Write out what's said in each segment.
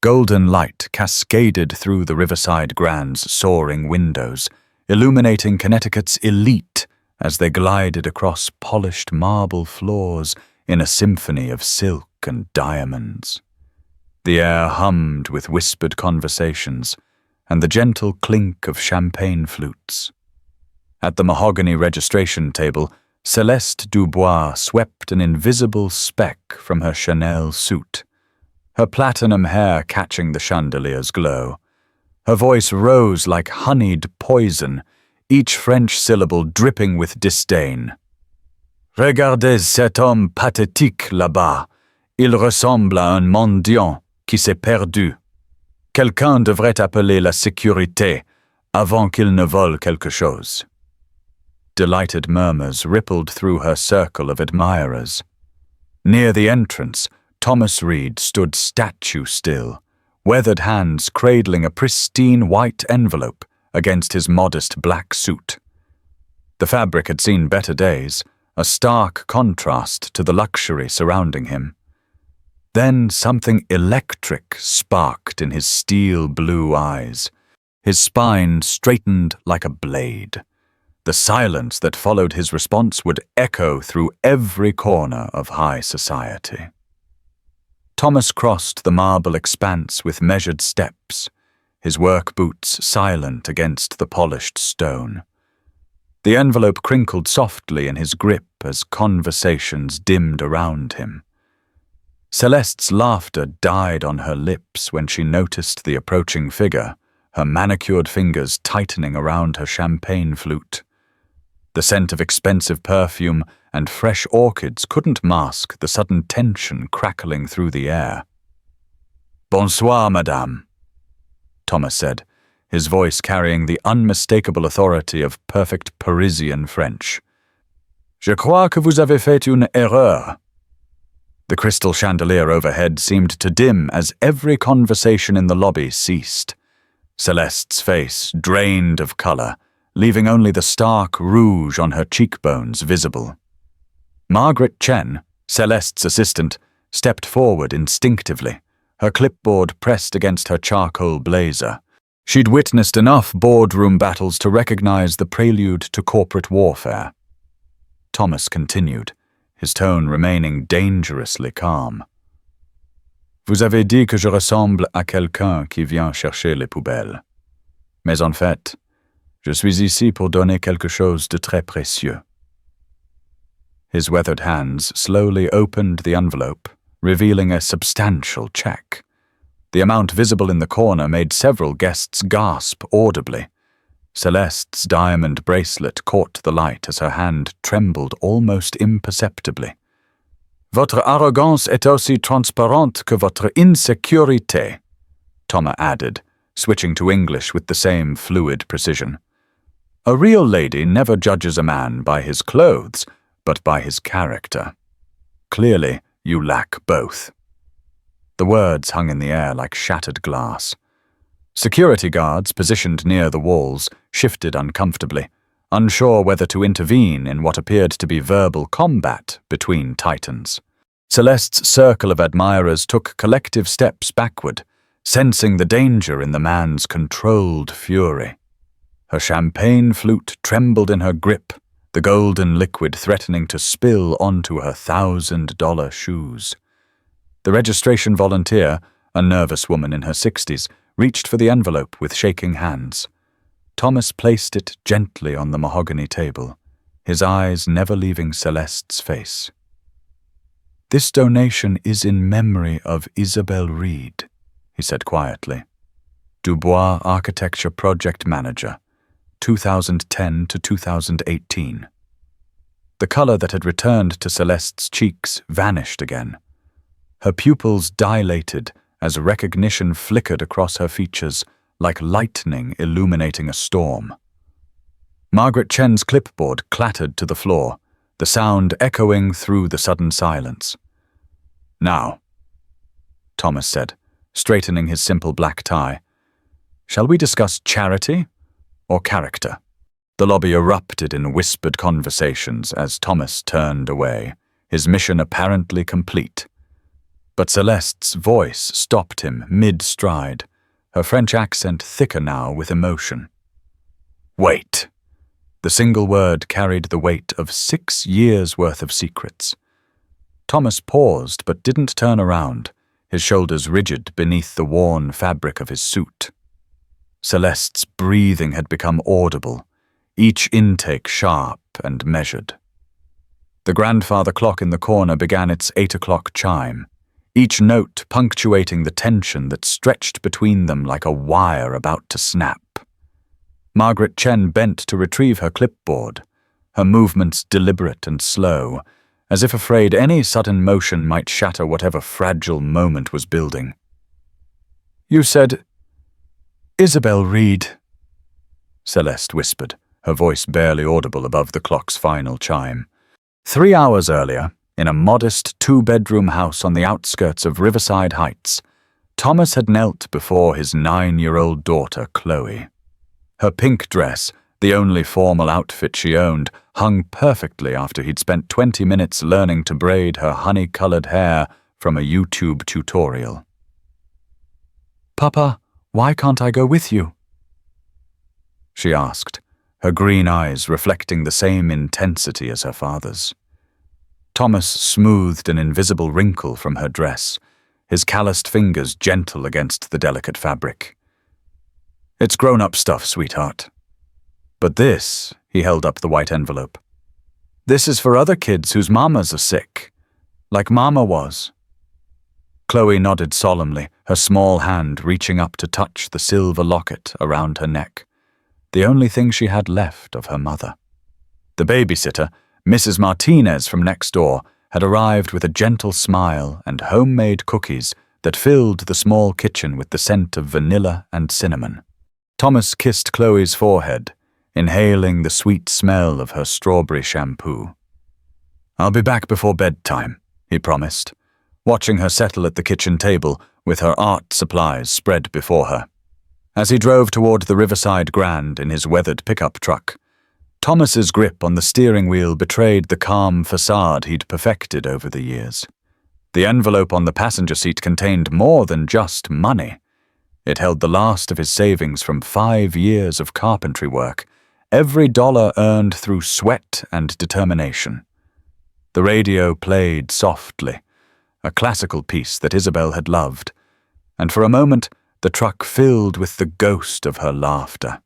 Golden light cascaded through the Riverside Grand's soaring windows, illuminating Connecticut's elite as they glided across polished marble floors in a symphony of silk and diamonds. The air hummed with whispered conversations and the gentle clink of champagne flutes. At the mahogany registration table, Céleste Dubois swept an invisible speck from her Chanel suit, her platinum hair catching the chandelier's glow. Her voice rose like honeyed poison, each French syllable dripping with disdain. Regardez cet homme pathétique là-bas. Il ressemble à un mendiant qui s'est perdu. Quelqu'un devrait appeler la sécurité avant qu'il ne vole quelque chose. Delighted murmurs rippled through her circle of admirers. Near the entrance, Thomas Reid stood statue still, weathered hands cradling a pristine white envelope against his modest black suit. The fabric had seen better days, a stark contrast to the luxury surrounding him. Then something electric sparked in his steel-blue eyes. His spine straightened like a blade. The silence that followed his response would echo through every corner of high society. Thomas crossed the marble expanse with measured steps, his work boots silent against the polished stone. The envelope crinkled softly in his grip as conversations dimmed around him. Celeste's laughter died on her lips when she noticed the approaching figure, her manicured fingers tightening around her champagne flute. The scent of expensive perfume and fresh orchids couldn't mask the sudden tension crackling through the air. "Bonsoir, madame," Thomas said, his voice carrying the unmistakable authority of perfect Parisian French. "Je crois que vous avez fait une erreur." The crystal chandelier overhead seemed to dim as every conversation in the lobby ceased. Celeste's face drained of color, leaving only the stark rouge on her cheekbones visible. Margaret Chen, Celeste's assistant, stepped forward instinctively, her clipboard pressed against her charcoal blazer. She'd witnessed enough boardroom battles to recognize the prelude to corporate warfare. Thomas continued, his tone remaining dangerously calm. "Vous avez dit que je ressemble à quelqu'un qui vient chercher les poubelles. Mais en fait, je suis ici pour donner quelque chose de très précieux." His weathered hands slowly opened the envelope, revealing a substantial check. The amount visible in the corner made several guests gasp audibly. Celeste's diamond bracelet caught the light as her hand trembled almost imperceptibly. "Votre arrogance est aussi transparente que votre insécurité," Thomas added, switching to English with the same fluid precision. "A real lady never judges a man by his clothes, but by his character. Clearly, you lack both." The words hung in the air like shattered glass. Security guards positioned near the walls shifted uncomfortably, unsure whether to intervene in what appeared to be verbal combat between titans. Celeste's circle of admirers took collective steps backward, sensing the danger in the man's controlled fury. Her champagne flute trembled in her grip, the golden liquid threatening to spill onto her $1,000 shoes. The registration volunteer, a nervous woman in her 60s, reached for the envelope with shaking hands. Thomas placed it gently on the mahogany table, his eyes never leaving Celeste's face. "This donation is in memory of Isabel Reid," he said quietly. "Dubois Architecture Project Manager, 2010 to 2018. The color that had returned to Celeste's cheeks vanished again. Her pupils dilated as recognition flickered across her features like lightning illuminating a storm. Margaret Chen's clipboard clattered to the floor, the sound echoing through the sudden silence. "Now," Thomas said, straightening his simple black tie, "shall we discuss charity or character?" The lobby erupted in whispered conversations as Thomas turned away, his mission apparently complete. But Celeste's voice stopped him mid-stride, her French accent thicker now with emotion. "Wait." The single word carried the weight of 6 years' worth of secrets. Thomas paused but didn't turn around, his shoulders rigid beneath the worn fabric of his suit. Celeste's breathing had become audible, each intake sharp and measured. The grandfather clock in the corner began its 8 o'clock chime, each note punctuating the tension that stretched between them like a wire about to snap. Margaret Chen bent to retrieve her clipboard, her movements deliberate and slow, as if afraid any sudden motion might shatter whatever fragile moment was building. "You said, Isabel Reid," Celeste whispered, her voice barely audible above the clock's final chime. 3 hours earlier, in a modest 2-bedroom house on the outskirts of Riverside Heights, Thomas had knelt before his 9-year-old daughter, Chloe. Her pink dress, the only formal outfit she owned, hung perfectly after he'd spent 20 minutes learning to braid her honey-colored hair from a YouTube tutorial. "Papa, why can't I go with you?" she asked, her green eyes reflecting the same intensity as her father's. Thomas smoothed an invisible wrinkle from her dress, his calloused fingers gentle against the delicate fabric. "It's grown-up stuff, sweetheart. But this," he held up the white envelope, "this is for other kids whose mamas are sick, like Mama was." Chloe nodded solemnly, her small hand reaching up to touch the silver locket around her neck, the only thing she had left of her mother. The babysitter, Mrs. Martinez from next door, had arrived with a gentle smile and homemade cookies that filled the small kitchen with the scent of vanilla and cinnamon. Thomas kissed Chloe's forehead, inhaling the sweet smell of her strawberry shampoo. "I'll be back before bedtime," he promised, watching her settle at the kitchen table with her art supplies spread before her. As he drove toward the Riverside Grand in his weathered pickup truck, Thomas's grip on the steering wheel betrayed the calm facade he'd perfected over the years. The envelope on the passenger seat contained more than just money. It held the last of his savings from 5 years of carpentry work, every dollar earned through sweat and determination. The radio played softly, a classical piece that Isabel had loved, and for a moment the truck filled with the ghost of her laughter.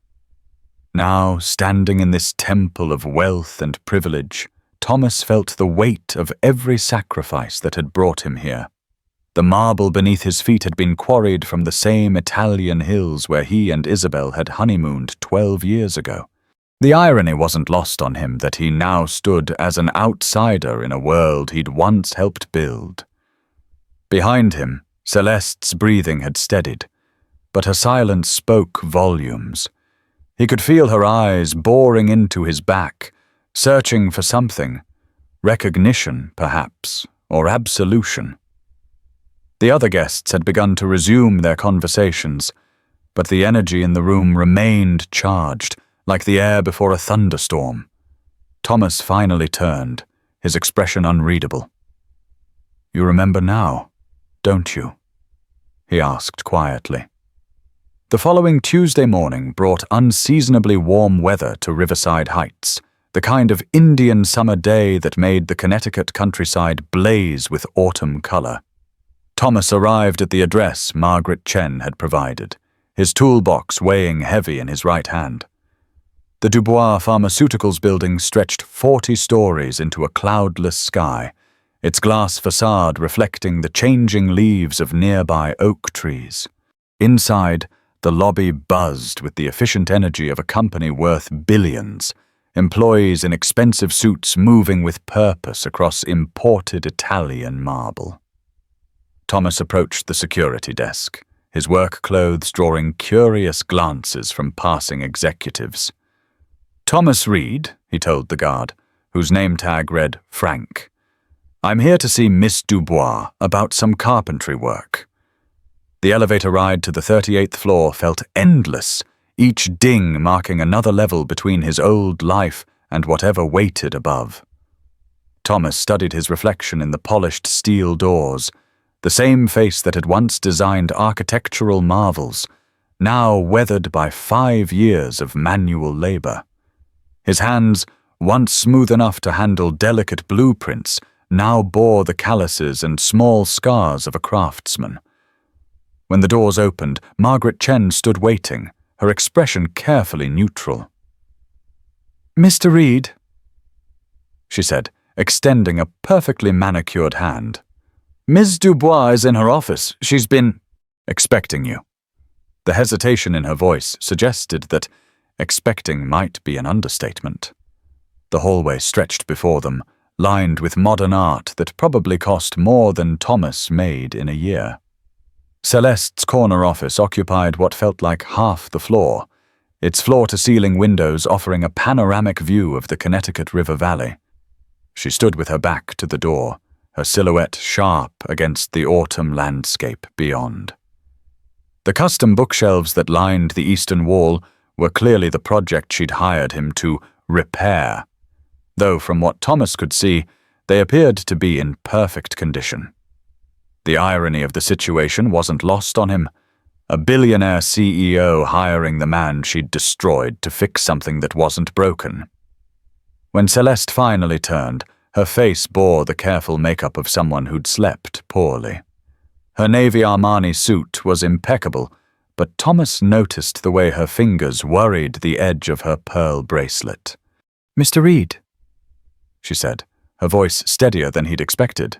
Now, standing in this temple of wealth and privilege, Thomas felt the weight of every sacrifice that had brought him here. The marble beneath his feet had been quarried from the same Italian hills where he and Isabel had honeymooned 12 years ago. The irony wasn't lost on him that he now stood as an outsider in a world he'd once helped build. Behind him, Celeste's breathing had steadied, but her silence spoke volumes. He could feel her eyes boring into his back, searching for something, recognition, perhaps, or absolution. The other guests had begun to resume their conversations, but the energy in the room remained charged, like the air before a thunderstorm. Thomas finally turned, his expression unreadable. "You remember now, don't you?" he asked quietly. The following Tuesday morning brought unseasonably warm weather to Riverside Heights, the kind of Indian summer day that made the Connecticut countryside blaze with autumn color. Thomas arrived at the address Margaret Chen had provided, his toolbox weighing heavy in his right hand. The Dubois Pharmaceuticals building stretched 40 stories into a cloudless sky, its glass facade reflecting the changing leaves of nearby oak trees. Inside, the lobby buzzed with the efficient energy of a company worth billions, employees in expensive suits moving with purpose across imported Italian marble. Thomas approached the security desk, his work clothes drawing curious glances from passing executives. "Thomas Reid," he told the guard, whose name tag read Frank. "I'm here to see Miss Dubois about some carpentry work." The elevator ride to the 38th floor felt endless, each ding marking another level between his old life and whatever waited above. Thomas studied his reflection in the polished steel doors, the same face that had once designed architectural marvels, now weathered by 5 years of manual labor. His hands, once smooth enough to handle delicate blueprints, now bore the calluses and small scars of a craftsman. When the doors opened, Margaret Chen stood waiting, her expression carefully neutral. "Mr. Reid," she said, extending a perfectly manicured hand. "Ms. Dubois is in her office. She's been expecting you." The hesitation in her voice suggested that expecting might be an understatement. The hallway stretched before them, lined with modern art that probably cost more than Thomas made in a year. Celeste's corner office occupied what felt like half the floor, its floor-to-ceiling windows offering a panoramic view of the Connecticut River Valley. She stood with her back to the door, her silhouette sharp against the autumn landscape beyond. The custom bookshelves that lined the eastern wall were clearly the project she'd hired him to repair, though from what Thomas could see, they appeared to be in perfect condition. The irony of the situation wasn't lost on him. A billionaire CEO hiring the man she'd destroyed to fix something that wasn't broken. When Celeste finally turned, her face bore the careful makeup of someone who'd slept poorly. Her navy Armani suit was impeccable, but Thomas noticed the way her fingers worried the edge of her pearl bracelet. "Mr. Reid," she said, her voice steadier than he'd expected.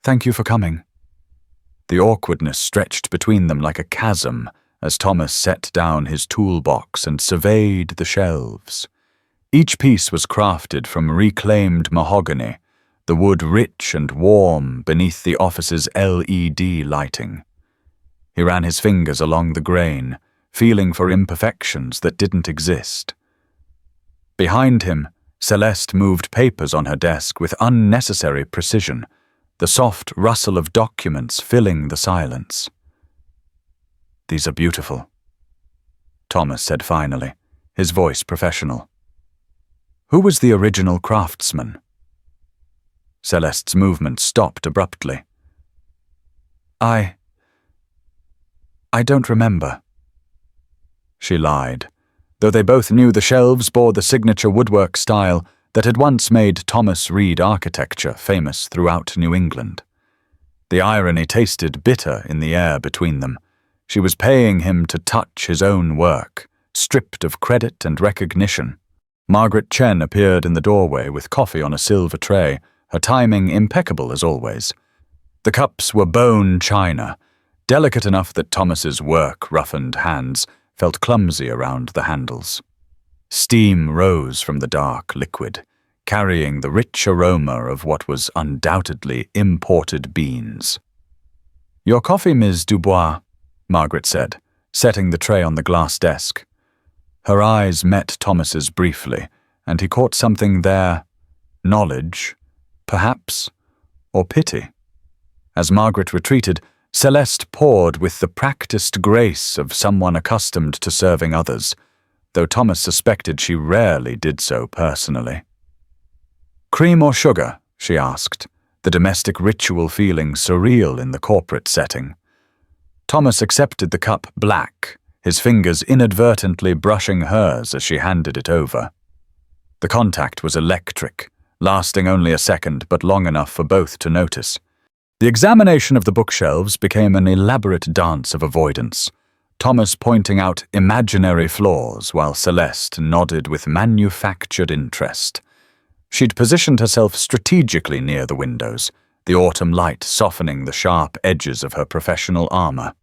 "Thank you for coming." The awkwardness stretched between them like a chasm as Thomas set down his toolbox and surveyed the shelves. Each piece was crafted from reclaimed mahogany, the wood rich and warm beneath the office's LED lighting. He ran his fingers along the grain, feeling for imperfections that didn't exist. Behind him, Celeste moved papers on her desk with unnecessary precision, the soft rustle of documents filling the silence. "These are beautiful," Thomas said finally, his voice professional. "Who was the original craftsman?" Celeste's movement stopped abruptly. I don't remember," she lied, though they both knew the shelves bore the signature woodwork style that had once made Thomas Reid architecture famous throughout New England. The irony tasted bitter in the air between them. She was paying him to touch his own work, stripped of credit and recognition. Margaret Chen appeared in the doorway with coffee on a silver tray, her timing impeccable as always. The cups were bone china, delicate enough that Thomas's work-roughened hands felt clumsy around the handles. Steam rose from the dark liquid, carrying the rich aroma of what was undoubtedly imported beans. "Your coffee, Ms. Dubois," Margaret said, setting the tray on the glass desk. Her eyes met Thomas's briefly, and he caught something there. Knowledge, perhaps, or pity. As Margaret retreated, Celeste poured with the practiced grace of someone accustomed to serving others, though Thomas suspected she rarely did so personally. "Cream or sugar?" she asked, the domestic ritual feeling surreal in the corporate setting. Thomas accepted the cup black, his fingers inadvertently brushing hers as she handed it over. The contact was electric, lasting only a second but long enough for both to notice. The examination of the bookshelves became an elaborate dance of avoidance, Thomas pointing out imaginary flaws while Celeste nodded with manufactured interest. She'd positioned herself strategically near the windows, the autumn light softening the sharp edges of her professional armor.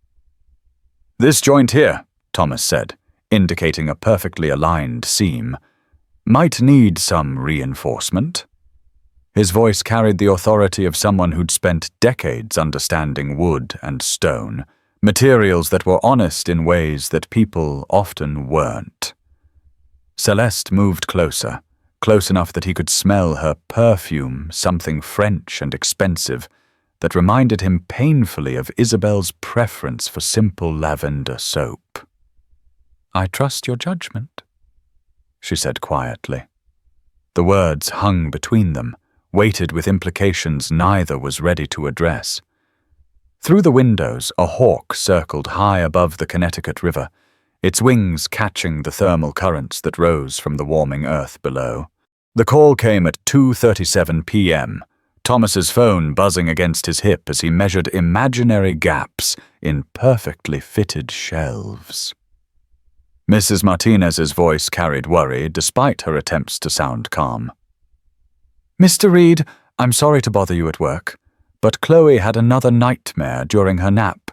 "This joint here," Thomas said, indicating a perfectly aligned seam, "might need some reinforcement." His voice carried the authority of someone who'd spent decades understanding wood and stone, materials that were honest in ways that people often weren't. Celeste moved closer, close enough that he could smell her perfume, something French and expensive, that reminded him painfully of Isabel's preference for simple lavender soap. "I trust your judgment," she said quietly. The words hung between them, weighted with implications neither was ready to address. Through the windows, a hawk circled high above the Connecticut River, its wings catching the thermal currents that rose from the warming earth below. The call came at 2:37 p.m., Thomas's phone buzzing against his hip as he measured imaginary gaps in perfectly fitted shelves. Mrs. Martinez's voice carried worry despite her attempts to sound calm. "Mr. Reid, I'm sorry to bother you at work, but Chloe had another nightmare during her nap.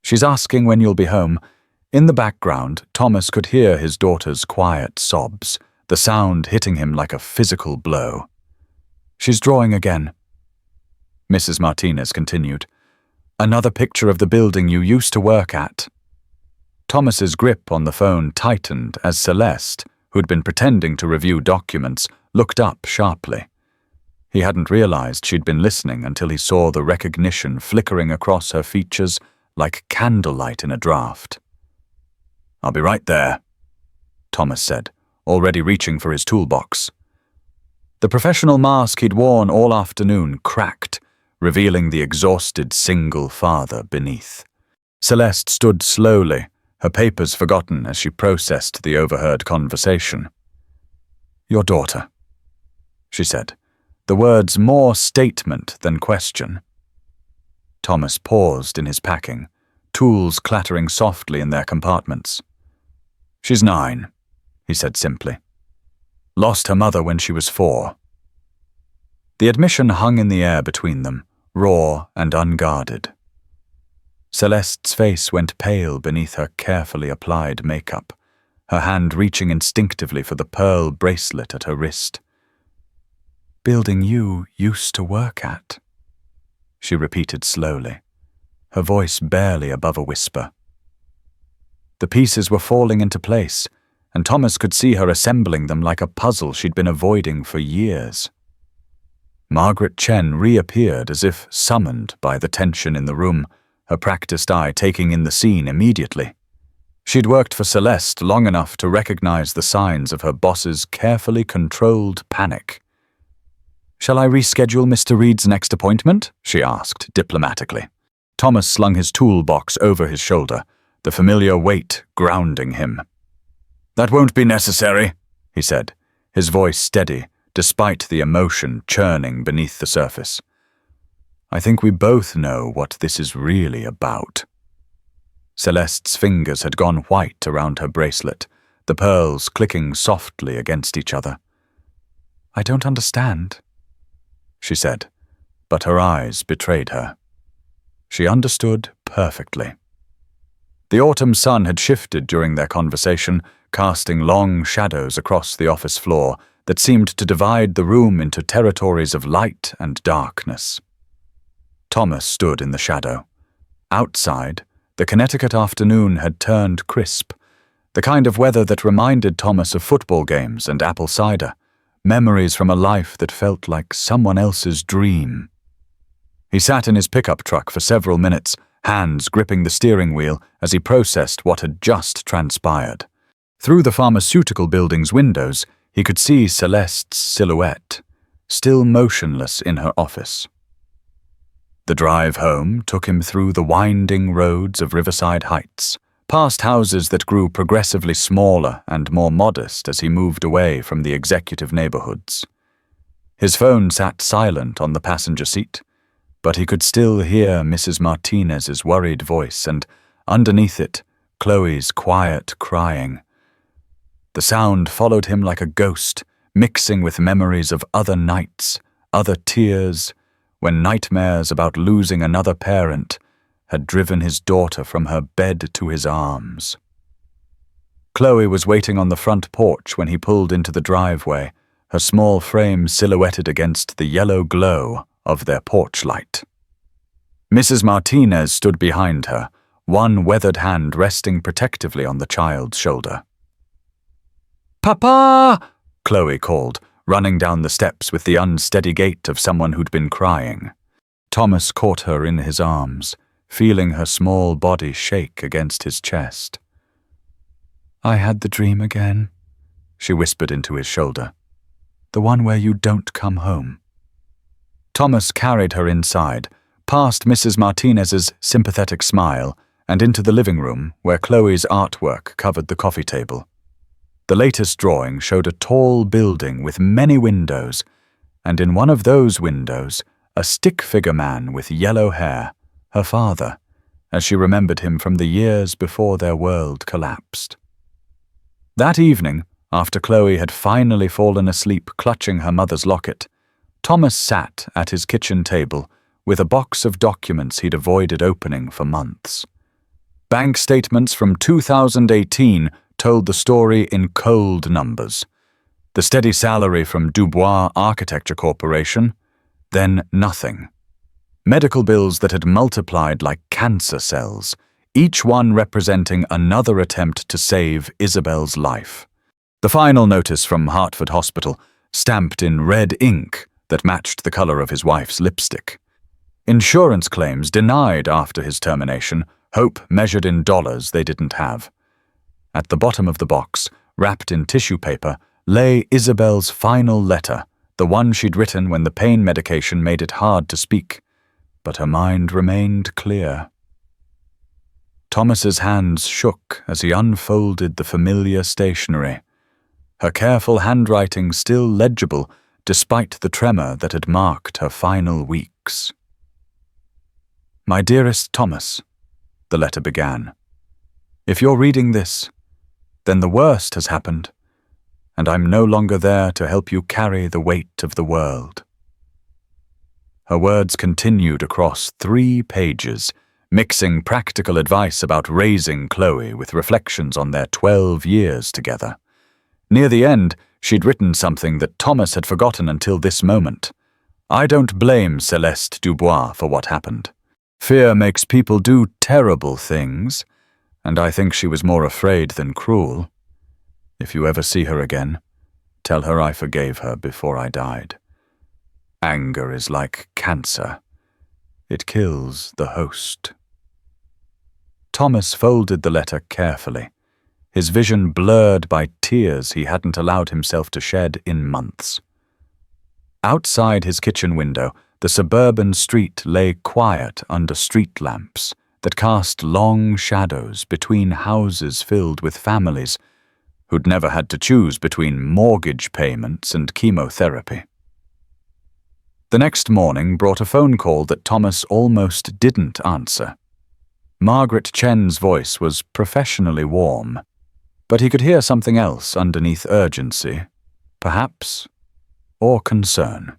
She's asking when you'll be home." In the background, Thomas could hear his daughter's quiet sobs, the sound hitting him like a physical blow. "She's drawing again," Mrs. Martinez continued. "Another picture of the building you used to work at." Thomas's grip on the phone tightened as Celeste, who'd been pretending to review documents, looked up sharply. He hadn't realized she'd been listening until he saw the recognition flickering across her features like candlelight in a draught. "I'll be right there," Thomas said, already reaching for his toolbox. The professional mask he'd worn all afternoon cracked, revealing the exhausted single father beneath. Celeste stood slowly, her papers forgotten as she processed the overheard conversation. "Your daughter," she said, the words more statement than question. Thomas paused in his packing, tools clattering softly in their compartments. "She's 9, he said simply. "Lost her mother when she was 4. The admission hung in the air between them, raw and unguarded. Celeste's face went pale beneath her carefully applied makeup, her hand reaching instinctively for the pearl bracelet at her wrist. "Building you used to work at," she repeated slowly, her voice barely above a whisper. The pieces were falling into place, and Thomas could see her assembling them like a puzzle she'd been avoiding for years. Margaret Chen reappeared as if summoned by the tension in the room, her practiced eye taking in the scene immediately. She'd worked for Celeste long enough to recognize the signs of her boss's carefully controlled panic. "Shall I reschedule Mr. Reid's next appointment?" she asked diplomatically. Thomas slung his toolbox over his shoulder, the familiar weight grounding him. "That won't be necessary," he said, his voice steady, despite the emotion churning beneath the surface. "I think we both know what this is really about." Celeste's fingers had gone white around her bracelet, the pearls clicking softly against each other. "I don't understand," she said, but her eyes betrayed her. She understood perfectly. The autumn sun had shifted during their conversation, casting long shadows across the office floor that seemed to divide the room into territories of light and darkness. Thomas stood in the shadow. Outside, the Connecticut afternoon had turned crisp, the kind of weather that reminded Thomas of football games and apple cider, memories from a life that felt like someone else's dream. He sat in his pickup truck for several minutes, hands gripping the steering wheel as he processed what had just transpired. Through the pharmaceutical building's windows, he could see Celeste's silhouette, still motionless in her office. The drive home took him through the winding roads of Riverside Heights, past houses that grew progressively smaller and more modest as he moved away from the executive neighborhoods. His phone sat silent on the passenger seat, but he could still hear Mrs. Martinez's worried voice and, underneath it, Chloe's quiet crying. The sound followed him like a ghost, mixing with memories of other nights, other tears, when nightmares about losing another parent had driven his daughter from her bed to his arms. Chloe was waiting on the front porch when he pulled into the driveway, her small frame silhouetted against the yellow glow of their porch light. Mrs. Martinez stood behind her, one weathered hand resting protectively on the child's shoulder. "Papa!" Chloe called, running down the steps with the unsteady gait of someone who'd been crying. Thomas caught her in his arms, feeling her small body shake against his chest. "I had the dream again," she whispered into his shoulder. "The one where you don't come home." Thomas carried her inside, past Mrs. Martinez's sympathetic smile, and into the living room where Chloe's artwork covered the coffee table. The latest drawing showed a tall building with many windows, and in one of those windows, a stick-figure man with yellow hair, her father, as she remembered him from the years before their world collapsed. That evening, after Chloe had finally fallen asleep clutching her mother's locket, Thomas sat at his kitchen table with a box of documents he'd avoided opening for months. Bank statements from 2018 told the story in cold numbers. The steady salary from Dubois Architecture Corporation, then nothing. Medical bills that had multiplied like cancer cells, each one representing another attempt to save Isabel's life. The final notice from Hartford Hospital, stamped in red ink that matched the color of his wife's lipstick. Insurance claims denied after his termination, hope measured in dollars they didn't have. At the bottom of the box, wrapped in tissue paper, lay Isabel's final letter, the one she'd written when the pain medication made it hard to speak. But her mind remained clear. Thomas's hands shook as he unfolded the familiar stationery, her careful handwriting still legible despite the tremor that had marked her final weeks. "My dearest Thomas," the letter began, "if you're reading this, then the worst has happened, and I'm no longer there to help you carry the weight of the world." Her words continued across 3 pages, mixing practical advice about raising Chloe with reflections on their 12 years together. Near the end, she'd written something that Thomas had forgotten until this moment. "I don't blame Céleste Dubois for what happened. Fear makes people do terrible things, and I think she was more afraid than cruel. If you ever see her again, tell her I forgave her before I died. Anger is like cancer. It kills the host." Thomas folded the letter carefully, his vision blurred by tears he hadn't allowed himself to shed in months. Outside his kitchen window, the suburban street lay quiet under street lamps that cast long shadows between houses filled with families who'd never had to choose between mortgage payments and chemotherapy. The next morning brought a phone call that Thomas almost didn't answer. Margaret Chen's voice was professionally warm, but he could hear something else underneath urgency, perhaps, or concern.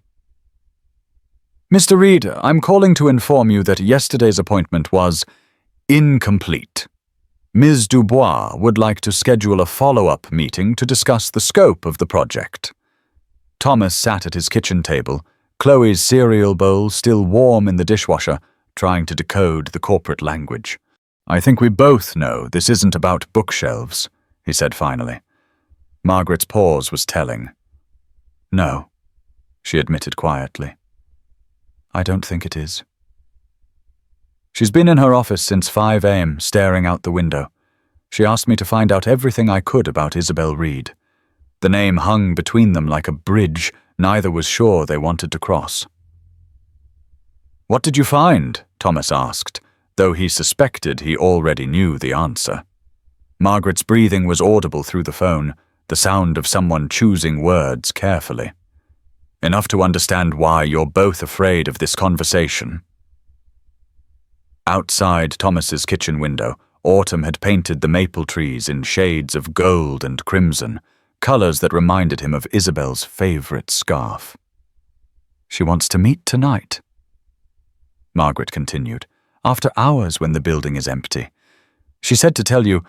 "Mr. Reid, I'm calling to inform you that yesterday's appointment was incomplete. Ms. Dubois would like to schedule a follow-up meeting to discuss the scope of the project." Thomas sat at his kitchen table, Chloe's cereal bowl still warm in the dishwasher, trying to decode the corporate language. "I think we both know this isn't about bookshelves," he said finally. Margaret's pause was telling. "No," she admitted quietly. "I don't think it is." She's been in her office since 5 a.m., staring out the window. She asked me to find out everything I could about Isabel Reid. The name hung between them like a bridge neither was sure they wanted to cross. "What did you find?" Thomas asked, though he suspected he already knew the answer. Margaret's breathing was audible through the phone, the sound of someone choosing words carefully. "Enough to understand why you're both afraid of this conversation." Outside Thomas's kitchen window, autumn had painted the maple trees in shades of gold and crimson, colors that reminded him of Isabel's favorite scarf. "She wants to meet tonight," Margaret continued, "after hours when the building is empty. She said to tell you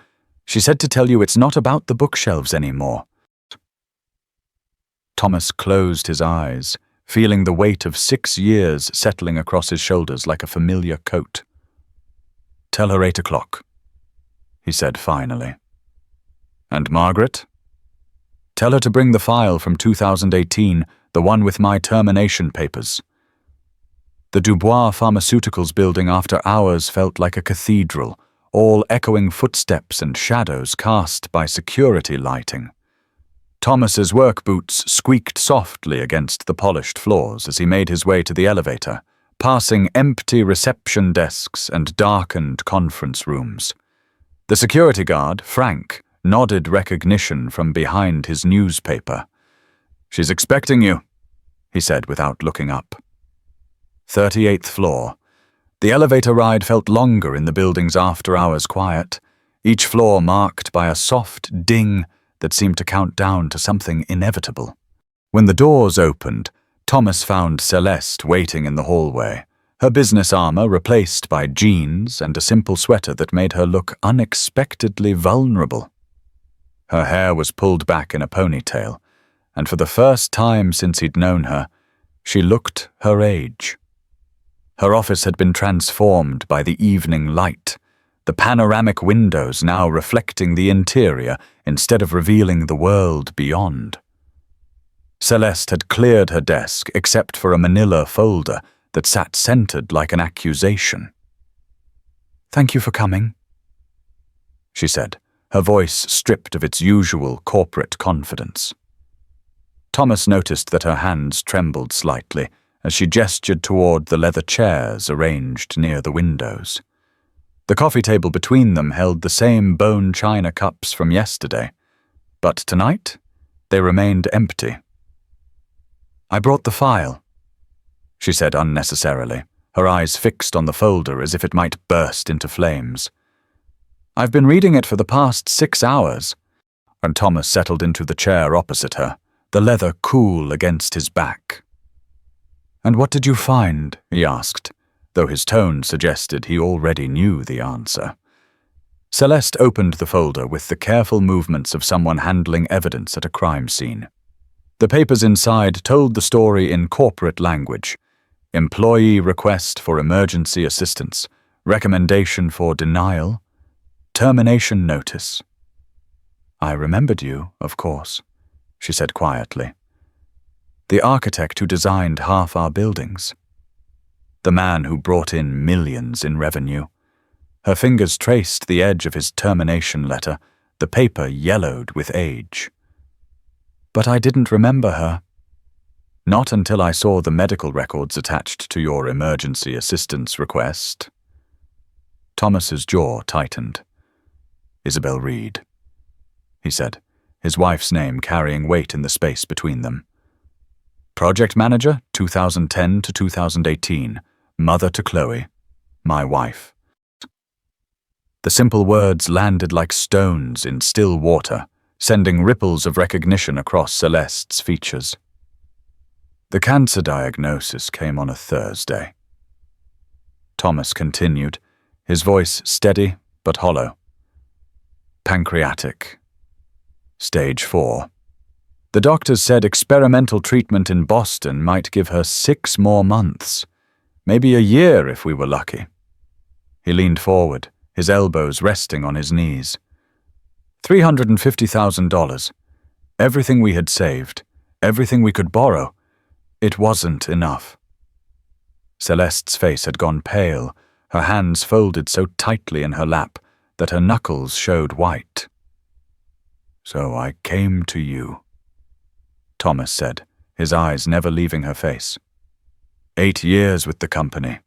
it's not about the bookshelves anymore." Thomas closed his eyes, feeling the weight of 6 years settling across his shoulders like a familiar coat. "Tell her 8 o'clock, he said finally. "And Margaret? Tell her to bring the file from 2018, the one with my termination papers." The Dubois Pharmaceuticals building after hours felt like a cathedral, all echoing footsteps and shadows cast by security lighting. Thomas's work boots squeaked softly against the polished floors as he made his way to the elevator, passing empty reception desks and darkened conference rooms. The security guard, Frank, nodded recognition from behind his newspaper. "She's expecting you," he said without looking up. 38th floor. The elevator ride felt longer in the building's after-hours quiet, each floor marked by a soft ding that seemed to count down to something inevitable. When the doors opened, Thomas found Celeste waiting in the hallway, her business armor replaced by jeans and a simple sweater that made her look unexpectedly vulnerable. Her hair was pulled back in a ponytail, and for the first time since he'd known her, she looked her age. Her office had been transformed by the evening light, the panoramic windows now reflecting the interior instead of revealing the world beyond. Celeste had cleared her desk except for a manila folder that sat centered like an accusation. "Thank you for coming," she said, her voice stripped of its usual corporate confidence. Thomas noticed that her hands trembled slightly as she gestured toward the leather chairs arranged near the windows. The coffee table between them held the same bone china cups from yesterday, but tonight they remained empty. "I brought the file," she said unnecessarily, her eyes fixed on the folder as if it might burst into flames. "I've been reading it for the past 6 hours," and Thomas settled into the chair opposite her, the leather cool against his back. "And what did you find?" he asked, though his tone suggested he already knew the answer. Celeste opened the folder with the careful movements of someone handling evidence at a crime scene. The papers inside told the story in corporate language: employee request for emergency assistance, recommendation for denial, termination notice. "I remembered you, of course," she said quietly. "The architect who designed half our buildings. The man who brought in millions in revenue." Her fingers traced the edge of his termination letter, the paper yellowed with age. "But I didn't remember her. Not until I saw the medical records attached to your emergency assistance request." Thomas's jaw tightened. "Isabel Reid," he said, his wife's name carrying weight in the space between them. "Project manager, 2010 to 2018, mother to Chloe, my wife." The simple words landed like stones in still water, sending ripples of recognition across Celeste's features. "The cancer diagnosis came on a Thursday," Thomas continued, his voice steady but hollow. "Pancreatic. Stage 4. The doctors said experimental treatment in Boston might give her 6 more months, maybe a year if we were lucky." He leaned forward, his elbows resting on his knees. $350,000. Everything we had saved, everything we could borrow. It wasn't enough. Celeste's face had gone pale, her hands folded so tightly in her lap that her knuckles showed white. "So I came to you," Thomas said, his eyes never leaving her face. 8 years with the company,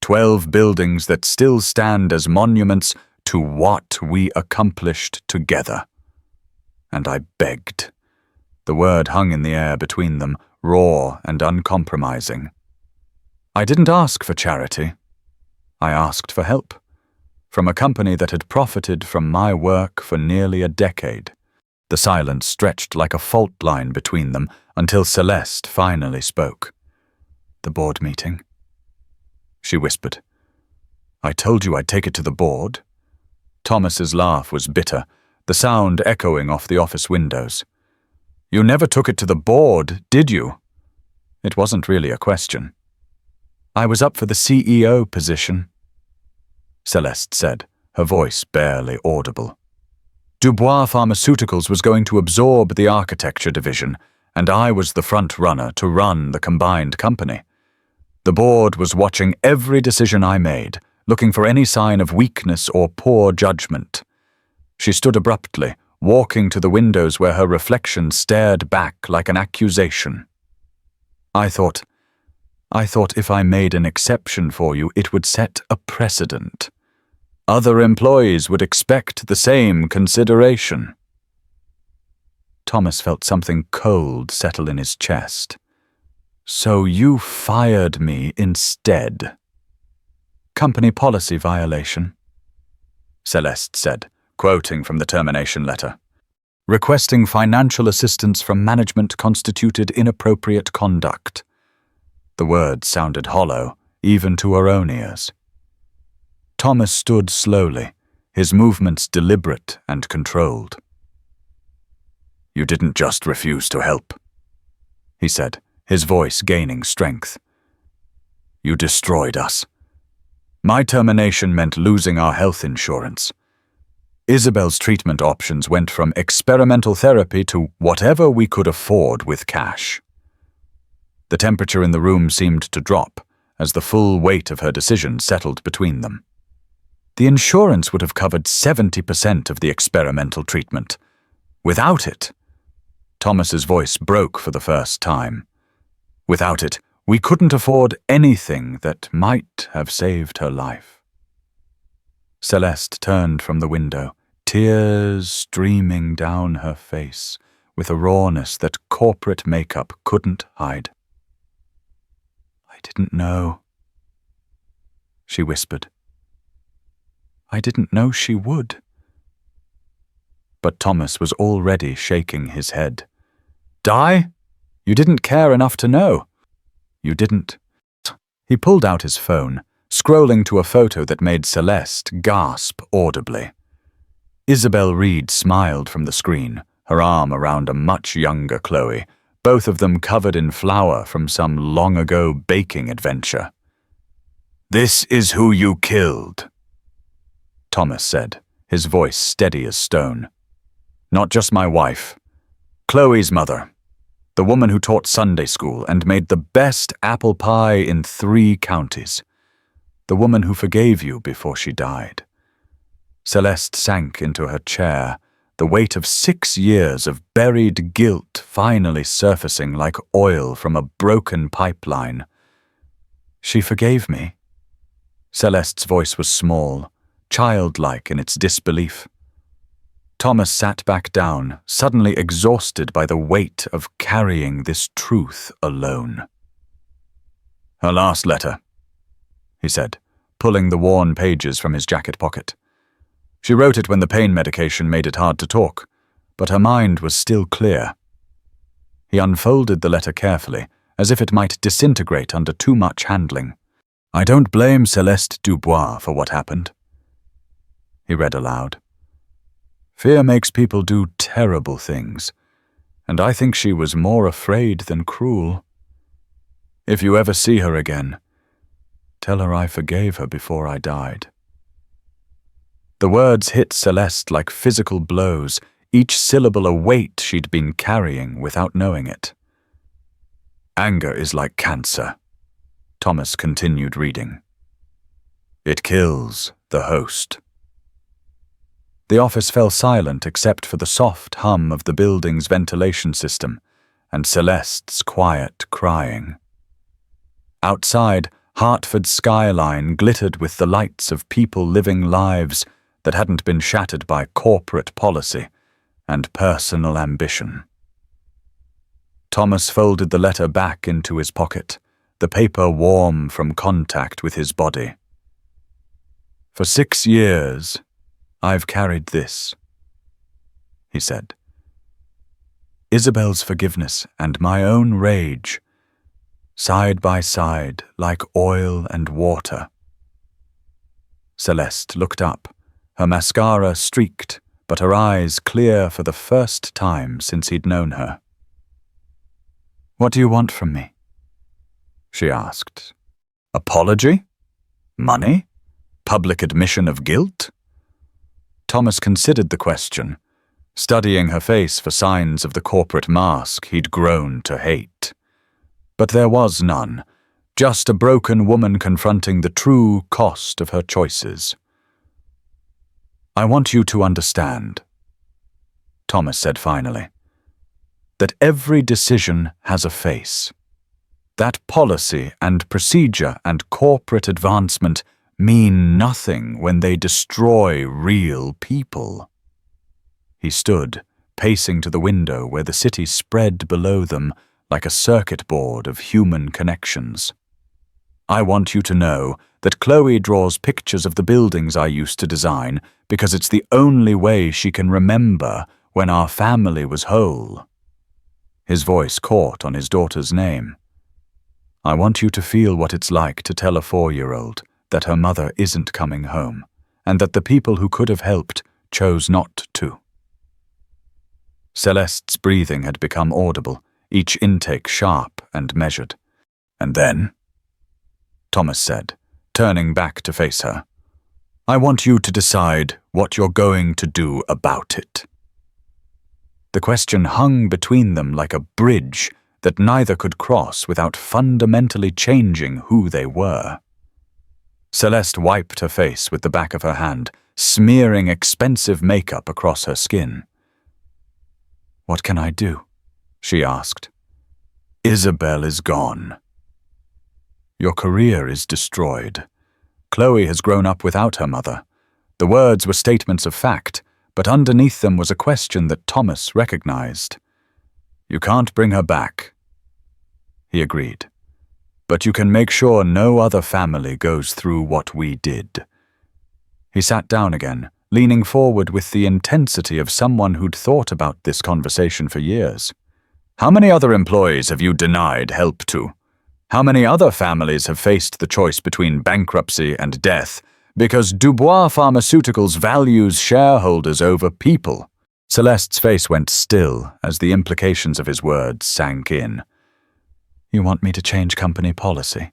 12 buildings that still stand as monuments to what we accomplished together. And I begged. The word hung in the air between them, raw and uncompromising. I didn't ask for charity. I asked for help. From a company that had profited from my work for nearly a decade. The silence stretched like a fault line between them until Celeste finally spoke. "The board meeting," she whispered. "I told you I'd take it to the board." Thomas's laugh was bitter, the sound echoing off the office windows. "You never took it to the board, did you?" It wasn't really a question. "I was up for the CEO position," Celeste said, her voice barely audible. Dubois Pharmaceuticals was going to absorb the architecture division, and I was the front runner to run the combined company. The board was watching every decision I made, looking for any sign of weakness or poor judgment. She stood abruptly, walking to the windows where her reflection stared back like an accusation. I thought, I thought if I made an exception for you, it would set a precedent. Other employees would expect the same consideration." Thomas felt something cold settle in his chest. "So you fired me instead." "Company policy violation," Céleste said, quoting from the termination letter. "Requesting financial assistance from management constituted inappropriate conduct." The words sounded hollow, even to her own ears. Thomas stood slowly, his movements deliberate and controlled. "You didn't just refuse to help," he said, his voice gaining strength. "You destroyed us. My termination meant losing our health insurance. Isabel's treatment options went from experimental therapy to whatever we could afford with cash." The temperature in the room seemed to drop as the full weight of her decision settled between them. The insurance would have covered 70% of the experimental treatment. Without it, Thomas's voice broke for the first time. Without it, we couldn't afford anything that might have saved her life. Céleste turned from the window, tears streaming down her face with a rawness that corporate makeup couldn't hide. "I didn't know," she whispered. "I didn't know she would." But Thomas was already shaking his head. "Die? You didn't care enough to know. You didn't." He pulled out his phone, scrolling to a photo that made Céleste gasp audibly. Isabel Reid smiled from the screen, her arm around a much younger Chloe, both of them covered in flour from some long-ago baking adventure. "This is who you killed," Thomas said, his voice steady as stone. "Not just my wife. Chloe's mother, the woman who taught Sunday school and made the best apple pie in 3 counties. The woman who forgave you before she died." Céleste sank into her chair, the weight of 6 years of buried guilt finally surfacing like oil from a broken pipeline. "She forgave me." Céleste's voice was small, childlike in its disbelief. Thomas sat back down, suddenly exhausted by the weight of carrying this truth alone. "Her last letter," he said, pulling the worn pages from his jacket pocket. "She wrote it when the pain medication made it hard to talk, but her mind was still clear." He unfolded the letter carefully, as if it might disintegrate under too much handling. "I don't blame Céleste Dubois for what happened," he read aloud. "Fear makes people do terrible things, and I think she was more afraid than cruel. If you ever see her again, tell her I forgave her before I died." The words hit Céleste like physical blows, each syllable a weight she'd been carrying without knowing it. "Anger is like cancer," Thomas continued reading. "It kills the host." The office fell silent except for the soft hum of the building's ventilation system and Céleste's quiet crying. Outside, Hartford's skyline glittered with the lights of people living lives that hadn't been shattered by corporate policy and personal ambition. Thomas folded the letter back into his pocket, the paper warm from contact with his body. "For 6 years, I've carried this," he said. "Isabel's forgiveness and my own rage, side by side like oil and water." Céleste looked up, her mascara streaked, but her eyes clear for the first time since he'd known her. "What do you want from me?" she asked. "Apology? Money? Public admission of guilt?" Thomas considered the question, studying her face for signs of the corporate mask he'd grown to hate. But there was none, just a broken woman confronting the true cost of her choices. "I want you to understand," Thomas said finally, "that every decision has a face. that policy and procedure and corporate advancement mean nothing when they destroy real people. He stood, pacing to the window where the city spread below them like a circuit board of human connections. I want you to know that Chloe draws pictures of the buildings I used to design because it's the only way she can remember when our family was whole. His voice caught on his daughter's name. I want you to feel what it's like to tell a 4-year-old that her mother isn't coming home, and that the people who could have helped chose not to. Celeste's breathing had become audible, each intake sharp and measured. And then, Thomas said, turning back to face her, I want you to decide what you're going to do about it. The question hung between them like a bridge that neither could cross without fundamentally changing who they were. Celeste wiped her face with the back of her hand, smearing expensive makeup across her skin. What can I do? She asked. Isabel is gone. Your career is destroyed. Chloe has grown up without her mother. The words were statements of fact, but underneath them was a question that Thomas recognized. You can't bring her back. He agreed. But you can make sure no other family goes through what we did. He sat down again, leaning forward with the intensity of someone who'd thought about this conversation for years. How many other employees have you denied help to? How many other families have faced the choice between bankruptcy and death because Dubois Pharmaceuticals values shareholders over people? Celeste's face went still as the implications of his words sank in. You want me to change company policy?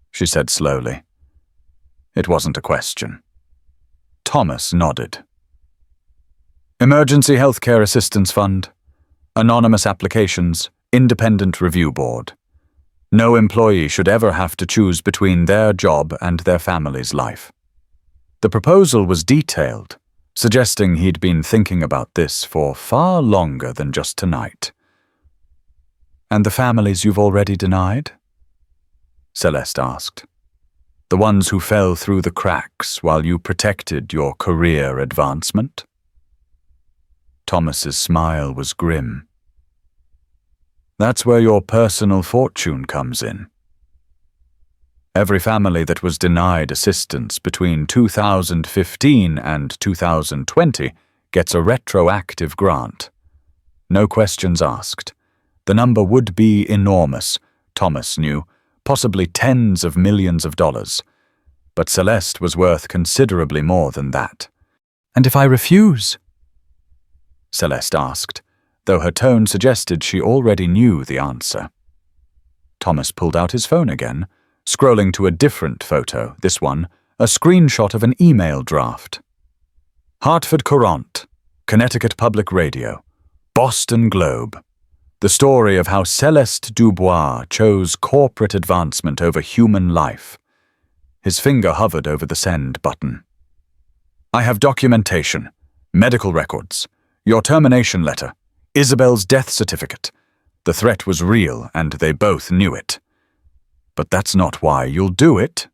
She said slowly. It wasn't a question. Thomas nodded. Emergency Healthcare Assistance Fund. Anonymous applications. Independent review board. No employee should ever have to choose between their job and their family's life. The proposal was detailed, suggesting he'd been thinking about this for far longer than just tonight. And the families you've already denied? Celeste asked. The ones who fell through the cracks while you protected your career advancement? Thomas's smile was grim. That's where your personal fortune comes in. Every family that was denied assistance between 2015 and 2020 gets a retroactive grant. No questions asked. The number would be enormous, Thomas knew, possibly tens of millions of dollars. But Celeste was worth considerably more than that. And if I refuse? Celeste asked, though her tone suggested she already knew the answer. Thomas pulled out his phone again, scrolling to a different photo, this one, a screenshot of an email draft. Hartford Courant, Connecticut Public Radio, Boston Globe. The story of how Céleste Dubois chose corporate advancement over human life. His finger hovered over the send button. I have documentation, medical records, your termination letter, Isabel's death certificate. The threat was real, and they both knew it. But that's not why you'll do it,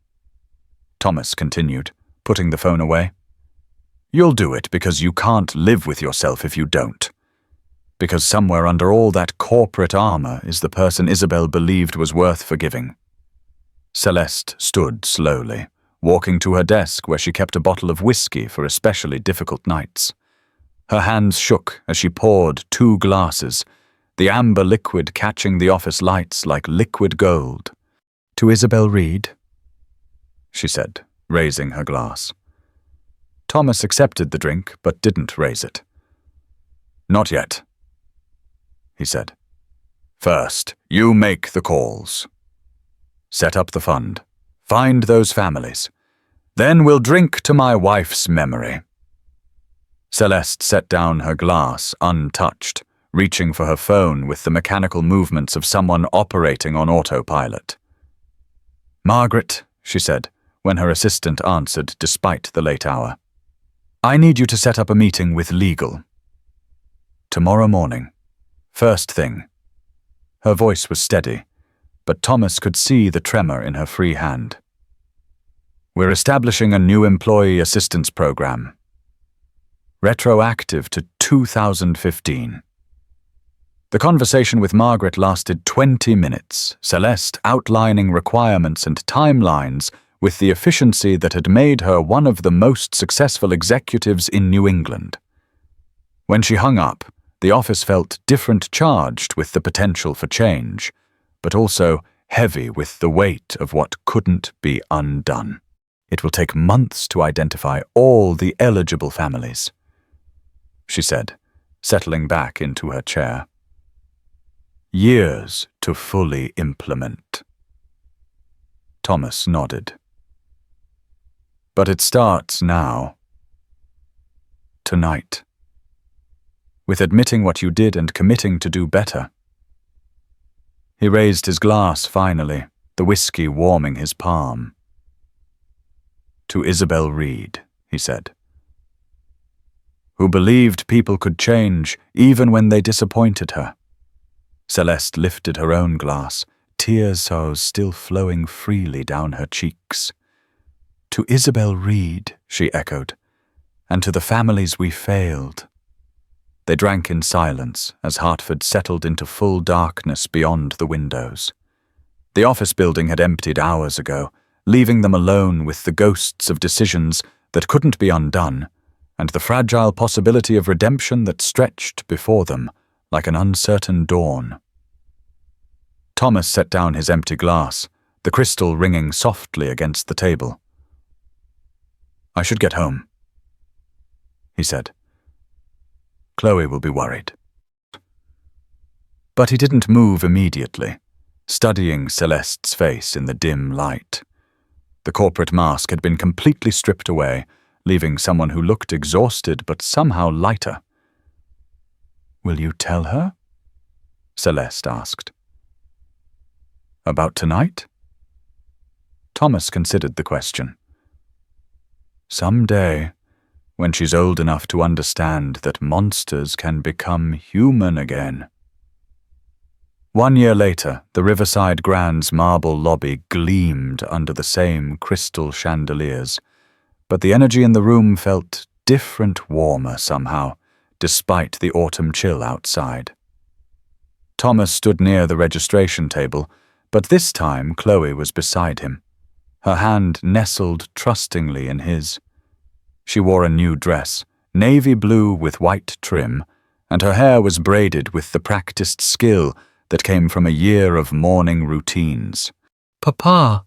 Thomas continued, putting the phone away. You'll do it because you can't live with yourself if you don't. Because somewhere under all that corporate armor is the person Isabel believed was worth forgiving. Celeste stood slowly, walking to her desk where she kept a bottle of whiskey for especially difficult nights. Her hands shook as she poured 2 glasses, the amber liquid catching the office lights like liquid gold. To Isabel Reid, she said, raising her glass. Thomas accepted the drink but didn't raise it. Not yet, he said. First, you make the calls. Set up the fund. Find those families. Then we'll drink to my wife's memory. Celeste set down her glass untouched, reaching for her phone with the mechanical movements of someone operating on autopilot. Margaret, she said, when her assistant answered despite the late hour. I need you to set up a meeting with legal. Tomorrow morning. First thing. Her voice was steady, but Thomas could see the tremor in her free hand. "We're establishing a new employee assistance program. Retroactive to 2015. The conversation with Margaret lasted 20 minutes, Celeste outlining requirements and timelines with the efficiency that had made her one of the most successful executives in New England. When she hung up, the office felt different, charged with the potential for change, but also heavy with the weight of what couldn't be undone. "It will take months to identify all the eligible families," she said, settling back into her chair. "Years to fully implement." Thomas nodded. "But it starts now. Tonight. With admitting what you did and committing to do better." He raised his glass finally, the whiskey warming his palm. "To Isabel Reid," he said, "who believed people could change even when they disappointed her." Celeste lifted her own glass, tears still flowing freely down her cheeks. "To Isabel Reid," she echoed, "and to the families we failed." They drank in silence as Hartford settled into full darkness beyond the windows. The office building had emptied hours ago, leaving them alone with the ghosts of decisions that couldn't be undone, and the fragile possibility of redemption that stretched before them like an uncertain dawn. Thomas set down his empty glass, the crystal ringing softly against the table. "I should get home," he said. "Chloe will be worried." But he didn't move immediately, studying Celeste's face in the dim light. The corporate mask had been completely stripped away, leaving someone who looked exhausted but somehow lighter. "Will you tell her?" Celeste asked. "About tonight?" Thomas considered the question. "Someday, when she's old enough to understand that monsters can become human again." 1 year later, the Riverside Grand's marble lobby gleamed under the same crystal chandeliers, but the energy in the room felt different, warmer somehow, despite the autumn chill outside. Thomas stood near the registration table, but this time Chloe was beside him, her hand nestled trustingly in his. She wore a new dress, navy blue with white trim, and her hair was braided with the practiced skill that came from a year of morning routines. "Papa,"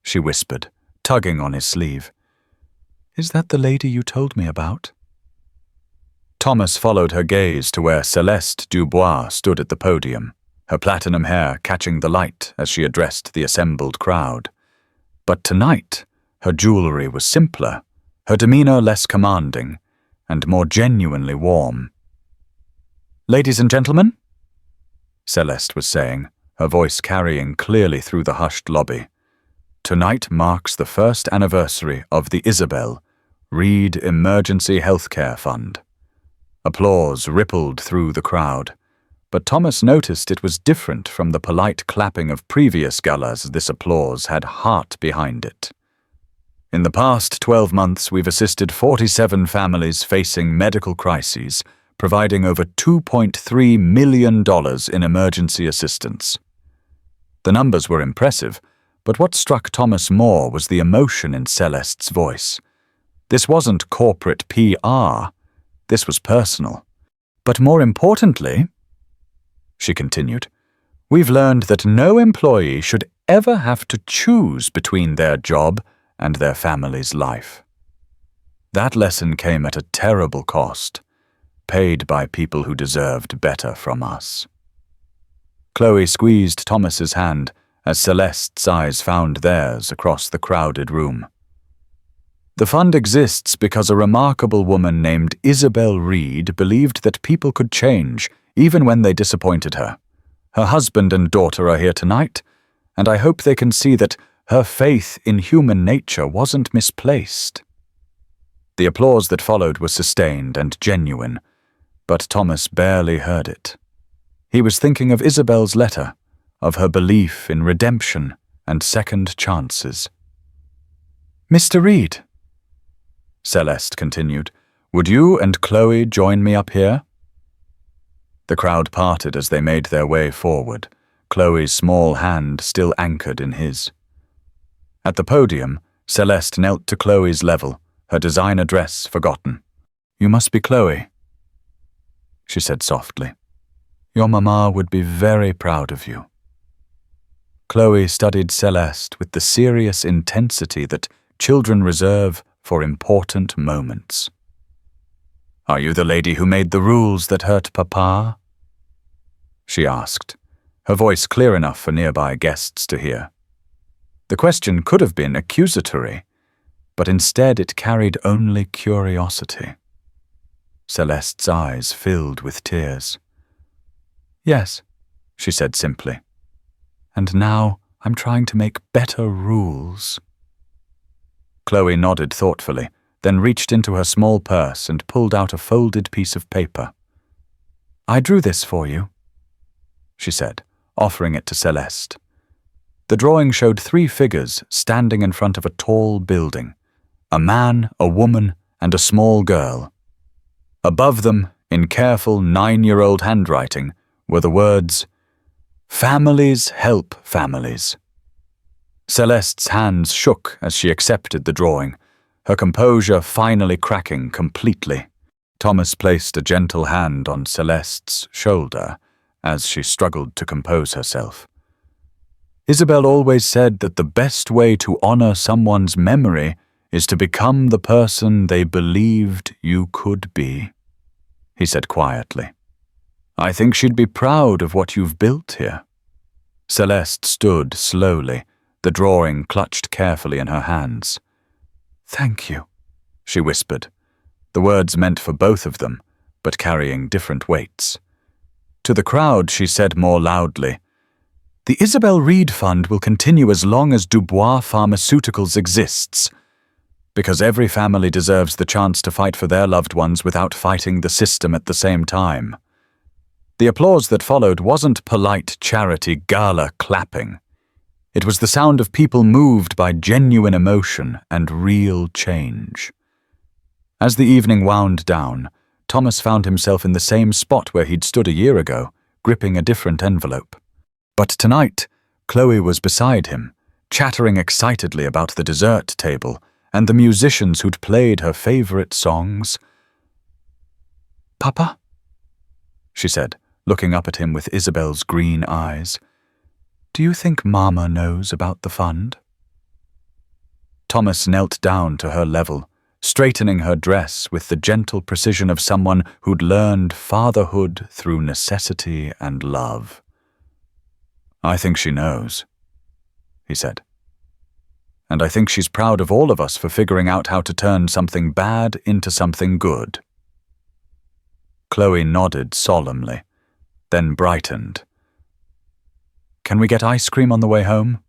she whispered, tugging on his sleeve. "Is that the lady you told me about?" Thomas followed her gaze to where Céleste Dubois stood at the podium, her platinum hair catching the light as she addressed the assembled crowd. But tonight, her jewelry was simpler, her demeanor less commanding, and more genuinely warm. "Ladies and gentlemen," Celeste was saying, her voice carrying clearly through the hushed lobby, "tonight marks the first anniversary of the Isabel Reid Emergency Healthcare Fund." Applause rippled through the crowd, but Thomas noticed it was different from the polite clapping of previous galas. This applause had heart behind it. "In the past 12 months, we've assisted 47 families facing medical crises, providing over $2.3 million in emergency assistance." The numbers were impressive, but what struck Thomas more was the emotion in Celeste's voice. This wasn't corporate PR. This was personal. "But more importantly," she continued, "we've learned that no employee should ever have to choose between their job and their family's life. That lesson came at a terrible cost, paid by people who deserved better from us." Chloe squeezed Thomas's hand as Celeste's eyes found theirs across the crowded room. "The fund exists because a remarkable woman named Isabel Reid believed that people could change even when they disappointed her. Her husband and daughter are here tonight, and I hope they can see that her faith in human nature wasn't misplaced." The applause that followed was sustained and genuine, but Thomas barely heard it. He was thinking of Isabel's letter, of her belief in redemption and second chances. "Mr. Reid," Céleste continued, "would you and Chloe join me up here?" The crowd parted as they made their way forward, Chloe's small hand still anchored in his. At the podium, Céleste knelt to Chloe's level, her designer dress forgotten. "You must be Chloe," she said softly. "Your mama would be very proud of you." Chloe studied Céleste with the serious intensity that children reserve for important moments. "Are you the lady who made the rules that hurt Papa?" she asked, her voice clear enough for nearby guests to hear. The question could have been accusatory, but instead it carried only curiosity. Céleste's eyes filled with tears. "Yes," she said simply. "And now I'm trying to make better rules." Chloe nodded thoughtfully, then reached into her small purse and pulled out a folded piece of paper. "I drew this for you," she said, offering it to Céleste. The drawing showed 3 figures standing in front of a tall building: a man, a woman, and a small girl. Above them, in careful 9-year-old handwriting, were the words, "Families help families." Céleste's hands shook as she accepted the drawing, her composure finally cracking completely. Thomas placed a gentle hand on Céleste's shoulder as she struggled to compose herself. "Isabel always said that the best way to honor someone's memory is to become the person they believed you could be," he said quietly. "I think she'd be proud of what you've built here." Céleste stood slowly, the drawing clutched carefully in her hands. "Thank you," she whispered, the words meant for both of them, but carrying different weights. To the crowd, she said more loudly, "The Isabel Reid Fund will continue as long as Dubois Pharmaceuticals exists, because every family deserves the chance to fight for their loved ones without fighting the system at the same time." The applause that followed wasn't polite charity gala clapping. It was the sound of people moved by genuine emotion and real change. As the evening wound down, Thomas found himself in the same spot where he'd stood a year ago, gripping a different envelope. But tonight, Chloe was beside him, chattering excitedly about the dessert table and the musicians who'd played her favorite songs. "Papa?" she said, looking up at him with Isabel's green eyes. "Do you think Mama knows about the fund?" Thomas knelt down to her level, straightening her dress with the gentle precision of someone who'd learned fatherhood through necessity and love. "I think she knows," he said. "And I think she's proud of all of us for figuring out how to turn something bad into something good." Chloe nodded solemnly, then brightened. "Can we get ice cream on the way home?"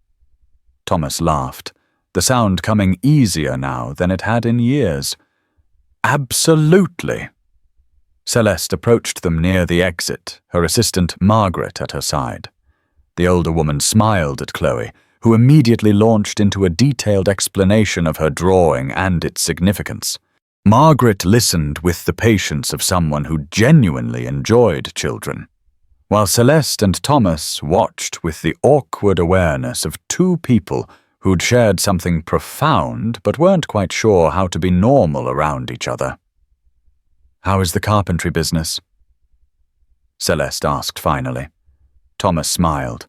Thomas laughed, the sound coming easier now than it had in years. "Absolutely." Céleste approached them near the exit, her assistant Margaret at her side. The older woman smiled at Chloe, who immediately launched into a detailed explanation of her drawing and its significance. Margaret listened with the patience of someone who genuinely enjoyed children, while Céleste and Thomas watched with the awkward awareness of 2 people who'd shared something profound but weren't quite sure how to be normal around each other. "How is the carpentry business?" Céleste asked finally. Thomas smiled.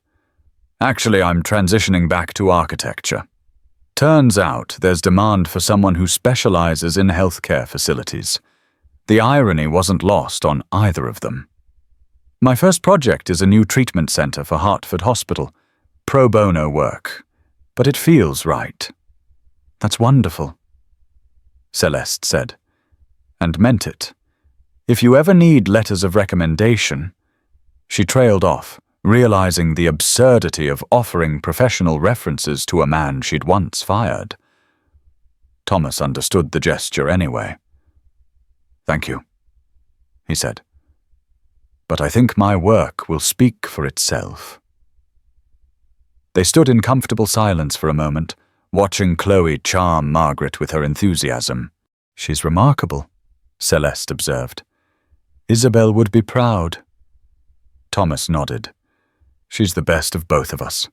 "Actually, I'm transitioning back to architecture. Turns out there's demand for someone who specializes in healthcare facilities. The irony wasn't lost on either of them. My first project is a new treatment center for Hartford Hospital, pro bono work, but it feels right." "That's wonderful," Céleste said, and meant it. "If you ever need letters of recommendation—" She trailed off, realizing the absurdity of offering professional references to a man she'd once fired. Thomas understood the gesture anyway. "Thank you," he said. "But I think my work will speak for itself." They stood in comfortable silence for a moment, watching Chloe charm Margaret with her enthusiasm. "She's remarkable," Celeste observed. "Isabel would be proud." Thomas nodded. "She's the best of both of us.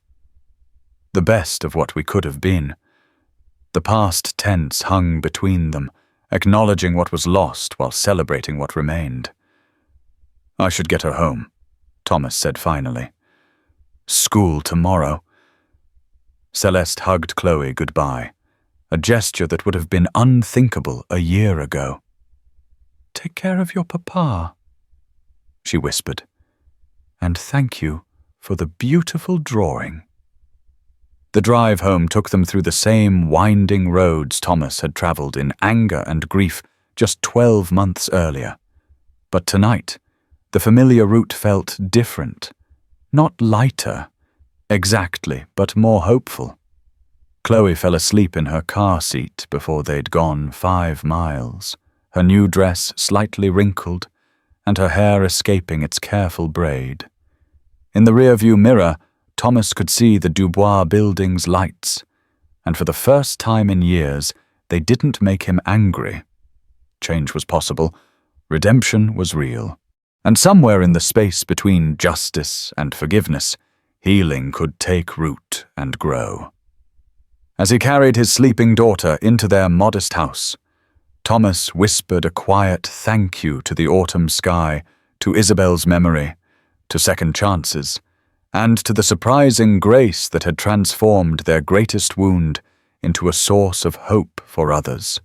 The best of what we could have been." The past tense hung between them, acknowledging what was lost while celebrating what remained. "I should get her home," Thomas said finally. "School tomorrow." Celeste hugged Chloe goodbye, a gesture that would have been unthinkable a year ago. "Take care of your papa," she whispered, "and thank you for the beautiful drawing." The drive home took them through the same winding roads Thomas had traveled in anger and grief just 12 months earlier. But tonight, the familiar route felt different, not lighter, exactly, but more hopeful. Chloe fell asleep in her car seat before they'd gone 5 miles, her new dress slightly wrinkled and her hair escaping its careful braid. In the rearview mirror, Thomas could see the Dubois building's lights, and for the first time in years, they didn't make him angry. Change was possible, redemption was real, and somewhere in the space between justice and forgiveness, healing could take root and grow. As he carried his sleeping daughter into their modest house, Thomas whispered a quiet thank you to the autumn sky, to Isabel's memory, to second chances, and to the surprising grace that had transformed their greatest wound into a source of hope for others.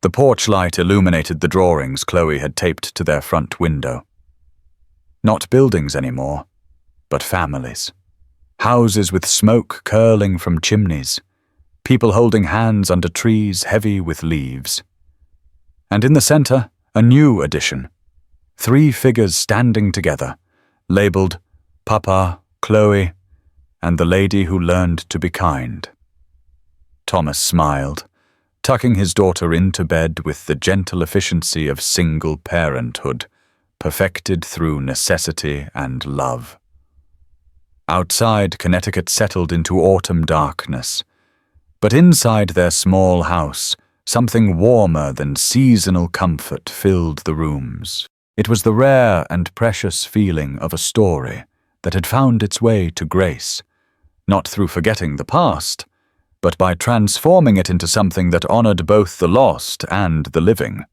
The porch light illuminated the drawings Chloe had taped to their front window. Not buildings anymore, but families. Houses with smoke curling from chimneys, people holding hands under trees heavy with leaves. And in the center, a new addition. 3 figures standing together, labeled Papa, Chloe, and the lady who learned to be kind. Thomas smiled, tucking his daughter into bed with the gentle efficiency of single parenthood, perfected through necessity and love. Outside, Connecticut settled into autumn darkness, but inside their small house, something warmer than seasonal comfort filled the rooms. It was the rare and precious feeling of a story that had found its way to grace, not through forgetting the past, but by transforming it into something that honored both the lost and the living.